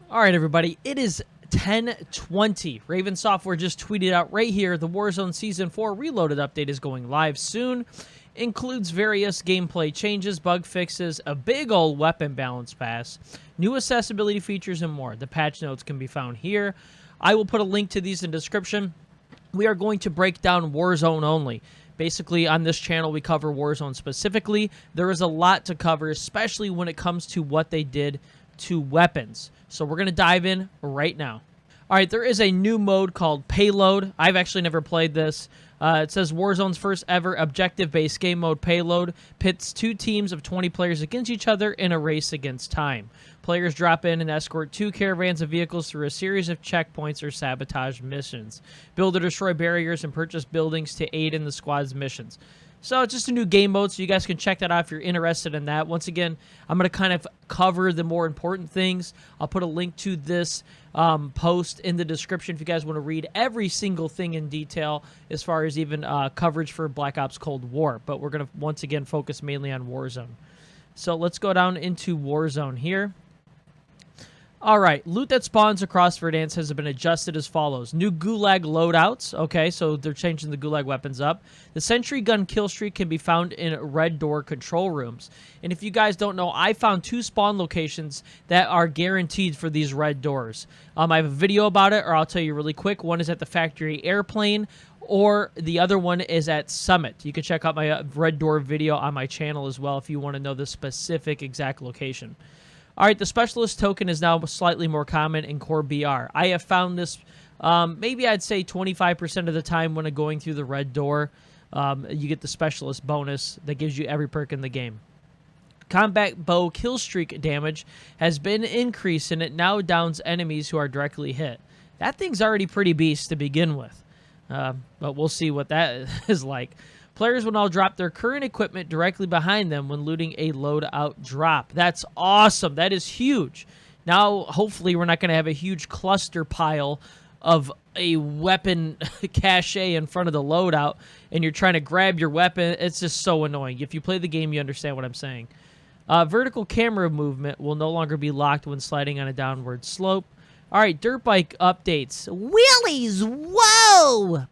All right, everybody, it is 10:20. Raven Software just tweeted out right here, the Warzone Season 4 Reloaded update is going live soon. Includes various gameplay changes, bug fixes, a big old weapon balance pass, new accessibility features, and more. The patch notes can be found here. I will put a link to these in the description. We are going to break down Warzone only. Basically, on this channel, we cover Warzone specifically. There is a lot to cover, especially when it comes to what they did to weapons. So we're going to dive in right now. All right, there is a new mode called Payload. I've actually never played this. It says Warzone's first ever objective-based game mode Payload pits two teams of 20 players against each other in a race against time. Players drop in and escort two caravans of vehicles through a series of checkpoints or sabotage missions. Build or destroy barriers and purchase buildings to aid in the squad's missions. So it's just a new game mode, so you guys can check that out if you're interested in that. Once again, I'm going to kind of cover the more important things. I'll put a link to this post in the description if you guys want to read every single thing in detail as far as even coverage for Black Ops Cold War. But we're going to, once again, focus mainly on Warzone. So let's go down into Warzone here. All right, loot that spawns across Verdansk has been adjusted as follows. New Gulag loadouts. Okay, so they're changing the Gulag weapons up. The Sentry Gun kill streak can be found in red door control rooms. And if you guys don't know, I found two spawn locations that are guaranteed for these red doors. I have a video about it, or I'll tell you really quick. One is at the factory airplane, or the other one is at Summit. You can check out my red door video on my channel as well if you want to know the specific exact location. All right, the Specialist token is now slightly more common in Core BR. I have found this maybe I'd say 25% of the time when I'm going through the red door. You get the Specialist bonus that gives you every perk in the game. Combat bow kill streak damage has been increased, and it now downs enemies who are directly hit. That thing's already pretty beast to begin with, but we'll see what that is like. Players will now drop their current equipment directly behind them when looting a loadout drop. That's awesome. That is huge. Now, hopefully, we're not going to have a huge cluster pile of a weapon cache in front of the loadout, and you're trying to grab your weapon. It's just so annoying. If you play the game, you understand what I'm saying. Vertical camera movement will no longer be locked when sliding on a downward slope. All right, dirt bike updates. Wheelies, whoa!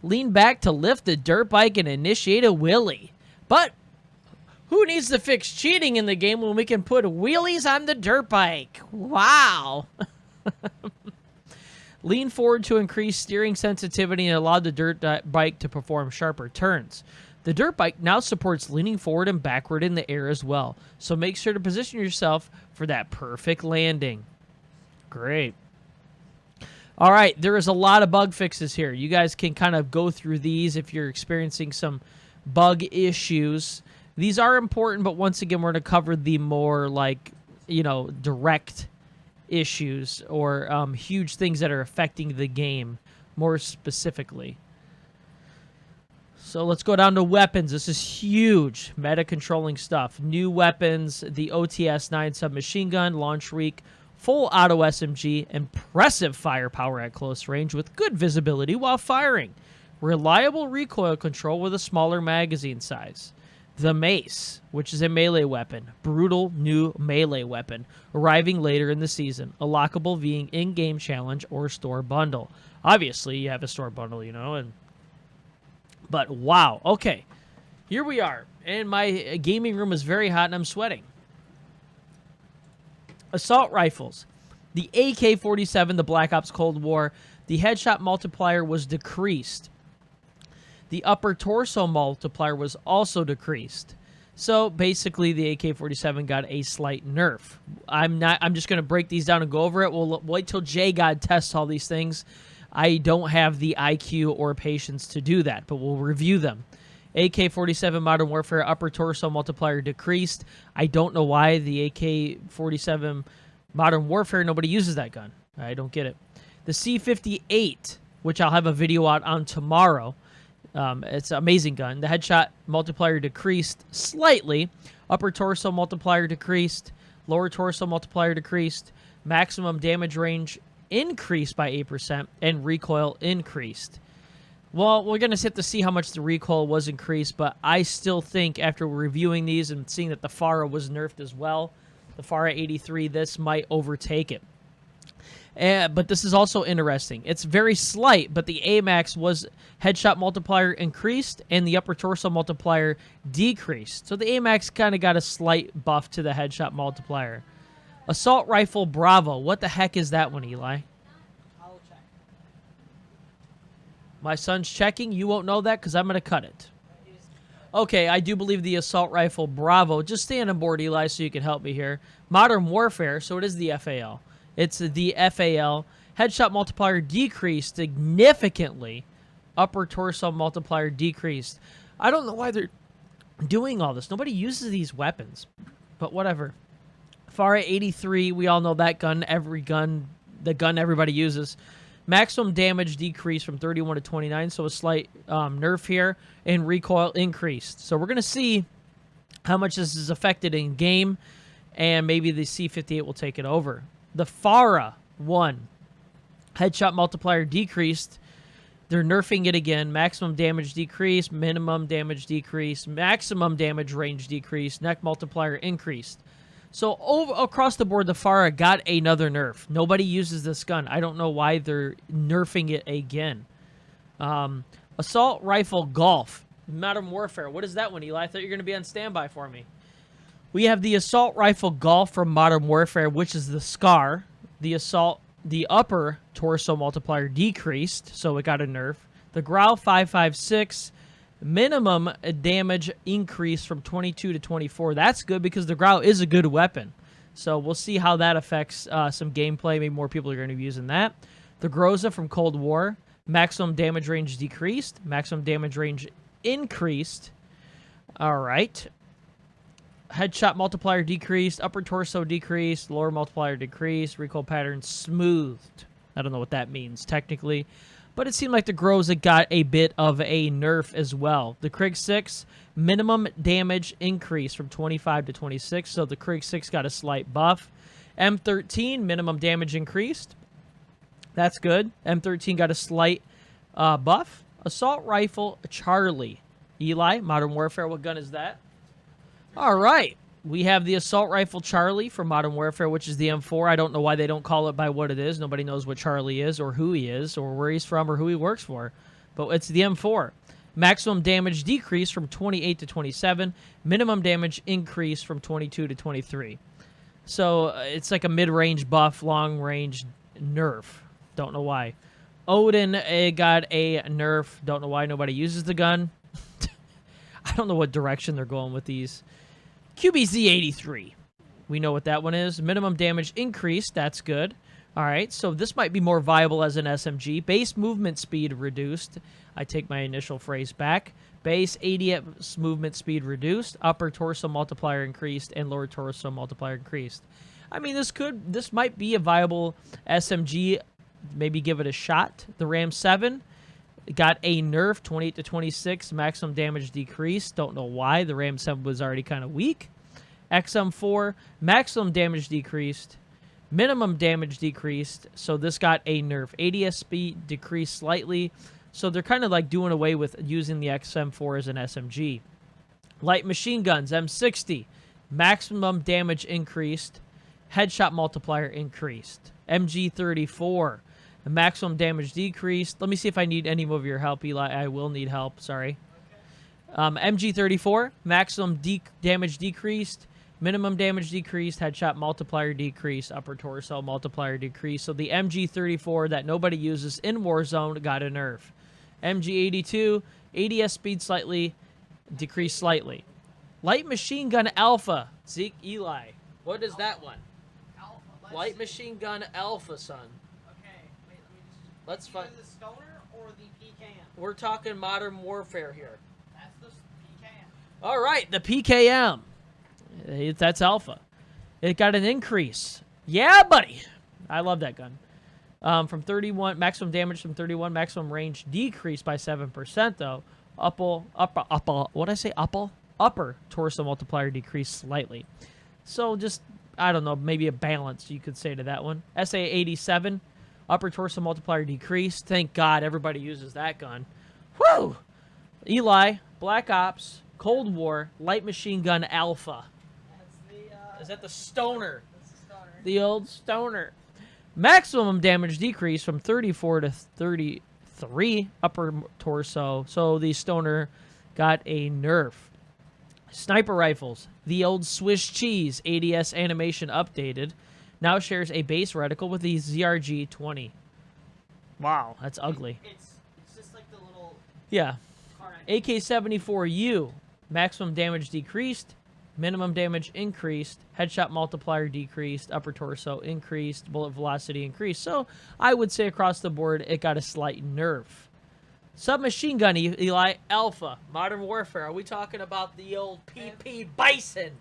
Lean back to lift the dirt bike and initiate a wheelie. But who needs to fix cheating in the game when we can put wheelies on the dirt bike? Wow. Lean forward to increase steering sensitivity and allow the dirt bike to perform sharper turns. The dirt bike now supports leaning forward and backward in the air as well. So make sure to position yourself for that perfect landing. Great. All right, there is a lot of bug fixes here. You guys can kind of go through these if you're experiencing some bug issues. These are important, but once again, we're going to cover the more, like, you know, direct issues or huge things that are affecting the game more specifically. So let's go down to weapons. This is huge meta-controlling stuff. New weapons, the OTS-9 submachine gun, launch reek, full auto SMG, impressive firepower at close range with good visibility while firing. Reliable recoil control with a smaller magazine size. The Mace, which is a melee weapon. Brutal new melee weapon, arriving later in the season. Unlockable via in-game challenge or store bundle. Obviously, you have a store bundle, you know. But wow, okay. Here we are, and my gaming room is very hot and I'm sweating. Assault rifles. The AK-47, the Black Ops Cold War, the headshot multiplier was decreased. The upper torso multiplier was also decreased. So basically the AK-47 got a slight nerf. I'm just going to break these down and go over it. We'll wait till J-God tests all these things. I don't have the IQ or patience to do that, but we'll review them. AK-47 Modern Warfare upper torso multiplier decreased. I don't know why the AK-47 Modern Warfare, nobody uses that gun. I don't get it. The C58, which I'll have a video out on tomorrow. It's an amazing gun. The headshot multiplier decreased slightly. Upper torso multiplier decreased. Lower torso multiplier decreased. Maximum damage range increased by 8%. And recoil increased. Well, we're going to have to see how much the recoil was increased, but I still think after reviewing these and seeing that the FARA was nerfed as well, the FARA 83, this might overtake it. But this is also interesting. It's very slight, but the AMAX was headshot multiplier increased and the upper torso multiplier decreased. So the AMAX kind of got a slight buff to the headshot multiplier. Assault Rifle Bravo. What the heck is that one, Eli? I'll check. My son's checking. You won't know that because I'm going to cut it. Okay, I do believe the Assault Rifle Bravo. Just stay on board, Eli, so you can help me here. Modern Warfare, so it is the FAL. It's the FAL. Headshot multiplier decreased significantly. Upper torso multiplier decreased. I don't know why they're doing all this. Nobody uses these weapons, but whatever. FARA 83, we all know that gun. The gun everybody uses. Maximum damage decreased from 31 to 29, so a slight nerf here, and recoil increased. So we're going to see how much this is affected in game, and maybe the C58 will take it over. The FARA 1, headshot multiplier decreased. They're nerfing it again. Maximum damage decreased, minimum damage decreased, maximum damage range decreased, neck multiplier increased. So across the board, the FARA got another nerf. Nobody uses this gun. I don't know why they're nerfing it again. Assault Rifle Golf. Modern Warfare. What is that one, Eli? I thought you were going to be on standby for me. We have the Assault Rifle Golf from Modern Warfare, which is the SCAR. The upper torso multiplier decreased, so it got a nerf. The Growl 5.56. Minimum damage increase from 22 to 24. That's good because the Growl is a good weapon. So we'll see how that affects some gameplay. Maybe more people are going to be using that. The Groza from Cold War. Maximum damage range decreased. Maximum damage range increased. All right. Headshot multiplier decreased. Upper torso decreased. Lower multiplier decreased. Recoil pattern smoothed. I don't know what that means technically. But it seemed like the Groza got a bit of a nerf as well. The Krig 6, minimum damage increase from 25 to 26, so the Krig 6 got a slight buff. M13, minimum damage increased. That's good. M13 got a slight buff. Assault Rifle Charlie. Eli, Modern Warfare, what gun is that? All right. We have the Assault Rifle Charlie from Modern Warfare, which is the M4. I don't know why they don't call it by what it is. Nobody knows what Charlie is or who he is or where he's from or who he works for. But it's the M4. Maximum damage decrease from 28 to 27. Minimum damage increase from 22 to 23. So it's like a mid-range buff, long-range nerf. Don't know why. Odin got a nerf. Don't know why nobody uses the gun. I don't know what direction they're going with these. QBZ-83. We know what that one is. Minimum damage increased. That's good. All right, so this might be more viable as an SMG. Base movement speed reduced. I take my initial phrase back. Base ADS movement speed reduced. Upper torso multiplier increased, and lower torso multiplier increased. I mean, this might be a viable SMG. Maybe give it a shot. The Ram 7 got a nerf, 28 to 26. Maximum damage decreased. Don't know why. The Ram 7 was already kind of weak. XM4, maximum damage decreased. Minimum damage decreased. So this got a nerf. ADS speed decreased slightly. So they're kind of like doing away with using the XM4 as an SMG. Light machine guns, M60. Maximum damage increased. Headshot multiplier increased. MG34. Maximum damage decreased. Let me see if I need any of your help, Eli. I will need help. Sorry. MG34. Maximum damage decreased. Minimum damage decreased. Headshot multiplier decreased. Upper torso multiplier decreased. So the MG34 that nobody uses in Warzone got a nerf. MG82. ADS speed slightly decreased slightly. Light machine gun alpha. Zeke, Eli. What is that one? Alpha. Light machine gun alpha, son. Let's find the stoner or the PKM. We're talking Modern Warfare here. That's the PKM. All right, the PKM. That's alpha. It got an increase. Yeah, buddy. I love that gun. From 31, maximum damage from 31, maximum range decreased by 7%, though. Upper torso multiplier decreased slightly. So just, I don't know, maybe a balance you could say to that one. SA-87. Upper torso multiplier decreased. Thank God everybody uses that gun. Woo! Eli, Black Ops, Cold War, Light Machine Gun Alpha. That's the, Is that the stoner? That's the stoner. The old stoner. Maximum damage decrease from 34 to 33 upper torso. So the stoner got a nerf. Sniper rifles. The old Swiss cheese ADS animation updated. Now shares a base reticle with the ZRG 20. Wow, that's ugly. It's just like the little Yeah. car. AK-74U. Maximum damage decreased. Minimum damage increased. Headshot multiplier decreased. Upper torso increased. Bullet velocity increased. So I would say across the board it got a slight nerf. Submachine gun, Eli Alpha. Modern Warfare. Are we talking about the old PP Bison?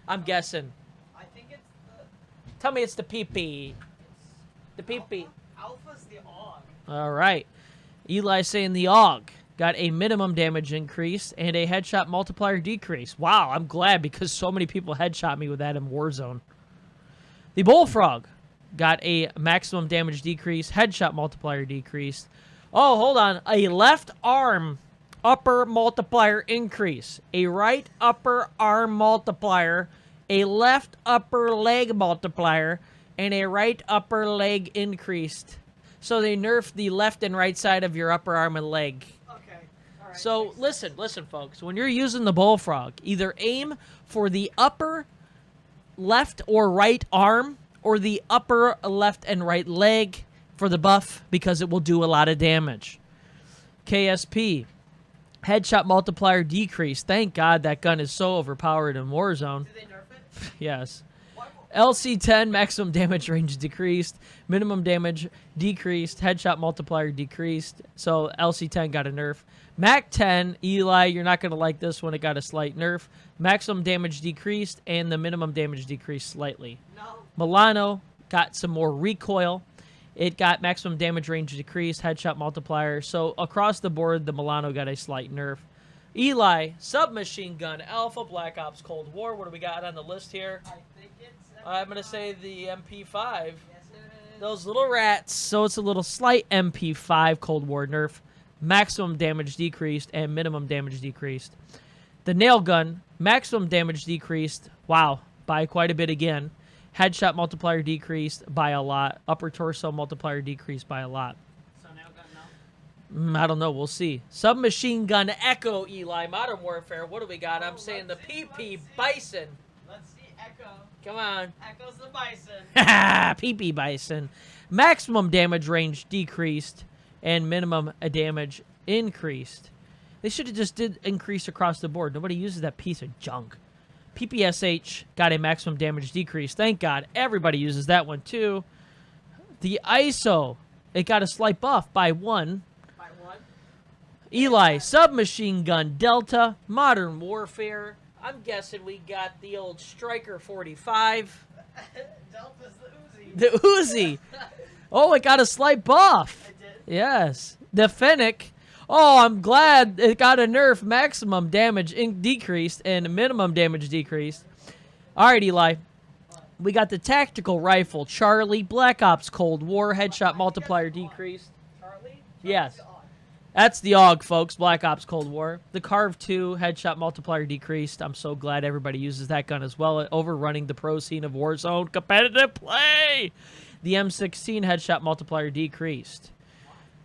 I'm guessing. I think it's the Tell me it's the PP. The Alpha. PP. Alpha's the AUG. All right. Eli saying the AUG got a minimum damage increase and a headshot multiplier decrease. Wow, I'm glad because so many people headshot me with that in Warzone. The Bullfrog got a maximum damage decrease, headshot multiplier decrease. Oh, hold on. A left arm upper multiplier increase. A right upper arm multiplier. A left upper leg multiplier. And a right upper leg increased. So they nerfed the left and right side of your upper arm and leg. Okay. All right. So listen, folks. When you're using the Bullfrog, either aim for the upper left or right arm or the upper left and right leg for the buff because it will do a lot of damage. KSP. Headshot multiplier decrease. Thank God that gun is so overpowered in Warzone. Did they nerf it? Yes. Why- LC10 maximum damage range decreased, minimum damage decreased, headshot multiplier decreased. So LC10 got a nerf. Mac 10, Eli, you're not going to like this one. It got a slight nerf. Maximum damage decreased and the minimum damage decreased slightly. No. Milano got some more recoil. It got maximum damage range decreased, headshot multiplier. So across the board, the Milano got a slight nerf. Eli, submachine gun, Alpha, Black Ops, Cold War. What do we got on the list here? I think it's. I'm going to say the MP5. Yes, it is. Those little rats. So it's a little slight MP5 Cold War nerf. Maximum damage decreased and minimum damage decreased. The nail gun, maximum damage decreased. Wow, by quite a bit again. Headshot multiplier decreased by a lot. Upper torso multiplier decreased by a lot. So now got no. I don't know. We'll see. Submachine gun Echo, Eli. Modern Warfare. What do we got? I'm saying the PP Bison. Let's see Echo. Come on. Echo's the Bison. PP Bison. Maximum damage range decreased and minimum damage increased. They should have just did increase across the board. Nobody uses that piece of junk. PPSH got a maximum damage decrease. Thank God. Everybody uses that one too. The ISO, it got a slight buff by 1. By one. Eli, submachine gun Delta, Modern Warfare. I'm guessing we got the old Striker 45. Delta's the Uzi. The Uzi. Oh, it got a slight buff. It did. Yes. The Fennec. Oh, I'm glad it got a nerf. Maximum damage decreased and minimum damage decreased. All right, Eli. We got the tactical rifle, Charlie, Black Ops Cold War, headshot multiplier decreased. Charlie? Yes. Charlie's the AUG. That's the AUG, folks, Black Ops Cold War. The Carve 2, headshot multiplier decreased. I'm so glad everybody uses that gun as well, overrunning the pro scene of Warzone competitive play. The M16 headshot multiplier decreased.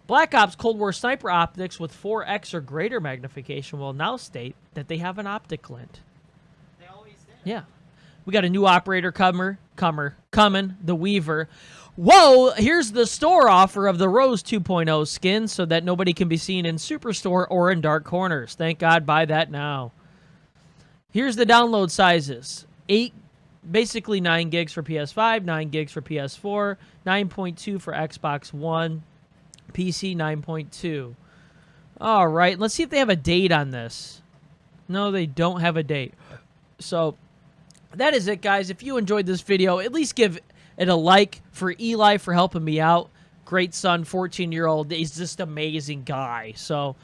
Black Ops Cold War sniper optics with 4x or greater magnification will now state that they have an optic lint. They always did. Yeah. We got a new operator coming, the Weaver. Whoa, here's the store offer of the Rose 2.0 skin so that nobody can be seen in Superstore or in dark corners. Thank God, buy that now. Here's the download sizes. 8, basically 9 gigs for PS5, 9 gigs for PS4, 9.2 for Xbox One, PC 9.2. All right, let's see if they have a date on this. No, they don't have a date. So that is it, guys. If you enjoyed this video, at least give it a like for Eli for helping me out. Great son, 14-year-old. He's just amazing guy. So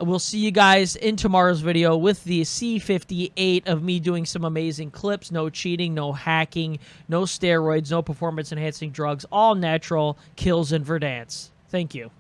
we'll see you guys in tomorrow's video with the C58 of me doing some amazing clips. No cheating, no hacking, no steroids, no performance-enhancing drugs. All natural kills in Verdansk. Thank you.